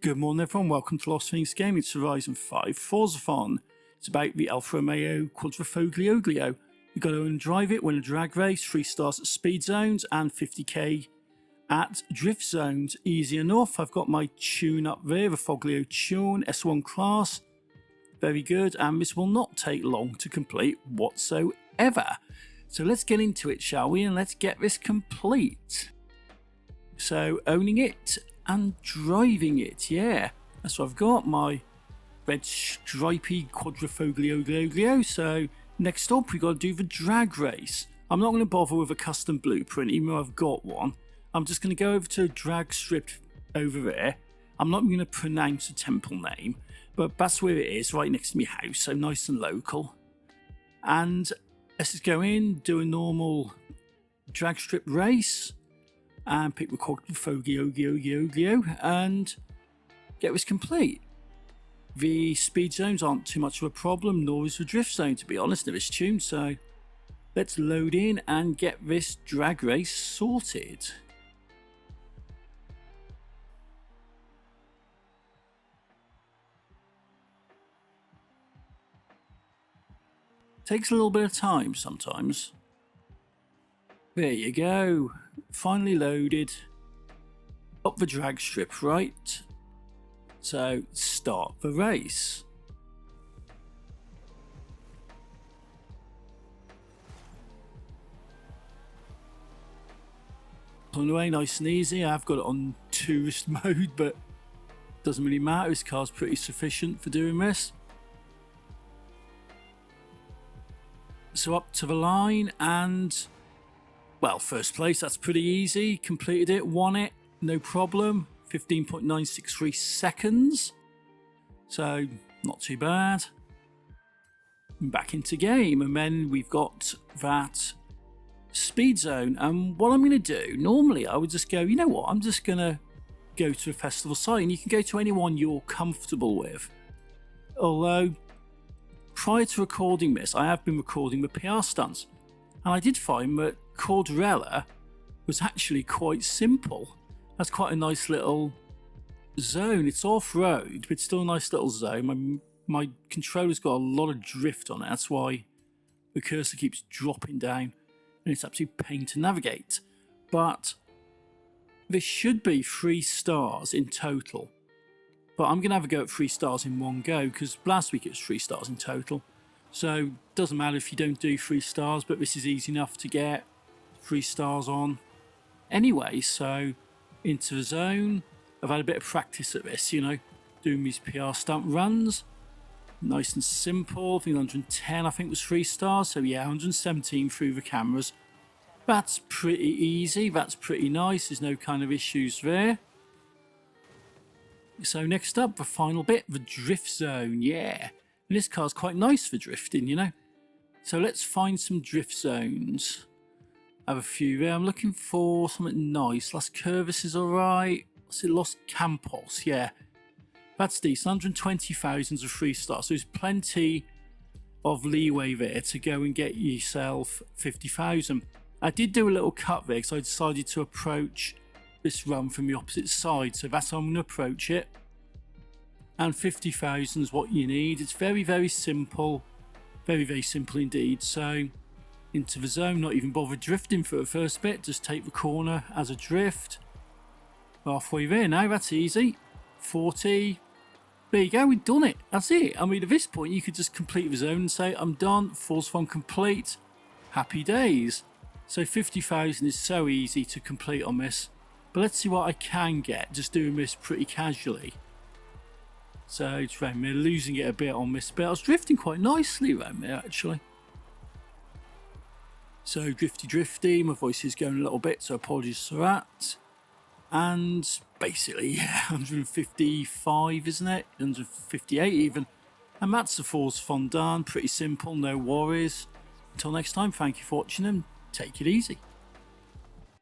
Good morning everyone, welcome to LostPhoenixUK. It's Horizon 5 Forzathon. It's about the Alfa Romeo Foglio. You've got to drive it, win a drag race, 3 stars at speed zones and 50k at drift zones. Easy enough. I've got my tune up there, the Foglio tune, S1 class. Very good, and this will not take long to complete whatsoever. So let's get into it, shall we, and let's get this complete. So owning it and driving it, yeah, that's what I've got, my red stripy Foglio. So next up we got to do the drag race. I'm not going to bother with a custom blueprint even though I've got one. I'm just going to go over to a drag strip over there. I'm not going to pronounce a temple name, but that's where it is, right next to my house, so nice and local. And let's just go in, do a normal drag strip race and pick the Foglio and get this complete. The speed zones aren't too much of a problem, nor is the drift zone, to be honest, in this tune. So let's load in and get this drag race sorted. Takes a little bit of time sometimes. There you go, finally loaded up the drag strip, right? So start the race. On the way, nice and easy. I've got it on tourist mode, but doesn't really matter, this car's pretty sufficient for doing this. So up to the line and, well, first place, that's pretty easy. Completed it, won it, no problem. 15.963 seconds. So not too bad. Back into game, and then we've got that speed zone. And what I'm going to do, normally I would just go, you know what, I'm just going to go to a festival site, and you can go to anyone you're comfortable with. Although, prior to recording this, I have been recording the PR stunts, and I did find that Cordillera was actually quite simple. That's quite a nice little zone. It's off-road, but it's still a nice little zone. My controller's got a lot of drift on it. That's why the cursor keeps dropping down, and it's absolute pain to navigate. But this should be 3 stars in total. But I'm going to have a go at 3 stars in one go, because last week it was 3 stars in total. So it doesn't matter if you don't do 3 stars, but this is easy enough to get 3 stars on anyway. So into the zone. I've had a bit of practice at this, you know, doing these PR stunt runs. Nice and simple. I think 110 I think was 3 stars. So yeah, 117 through the cameras. That's pretty easy. That's pretty nice. There's no kind of issues there. So next up, the final bit, the drift zone. Yeah. And this car's quite nice for drifting, you know. So let's find some drift zones. I have a few there. I'm looking for something nice. Las Curvas is alright. What's it? Los Campos. Yeah. That's decent. 120,000 of 3 stars. So there's plenty of leeway there to go and get yourself 50,000. I did do a little cut there because I decided to approach this run from the opposite side. So that's how I'm going to approach it. And 50,000 is what you need. It's very, very simple. Very, very simple indeed. So into the zone, not even bother drifting for the first bit, just take the corner as a drift. Halfway there now, that's easy. 40. There you go, we've done it. That's it. I mean, at this point, you could just complete the zone and say, I'm done, Forzathon complete. Happy days. So 50,000 is so easy to complete on this. But let's see what I can get, just doing this pretty casually. So it's around there, losing it a bit on this bit. I was drifting quite nicely around there, actually. So drifty, my voice is going a little bit, so apologies for that. And basically, yeah, 155, isn't it? 158 even. And that's the Forzathon done. Pretty simple, no worries. Until next time, thank you for watching and take it easy.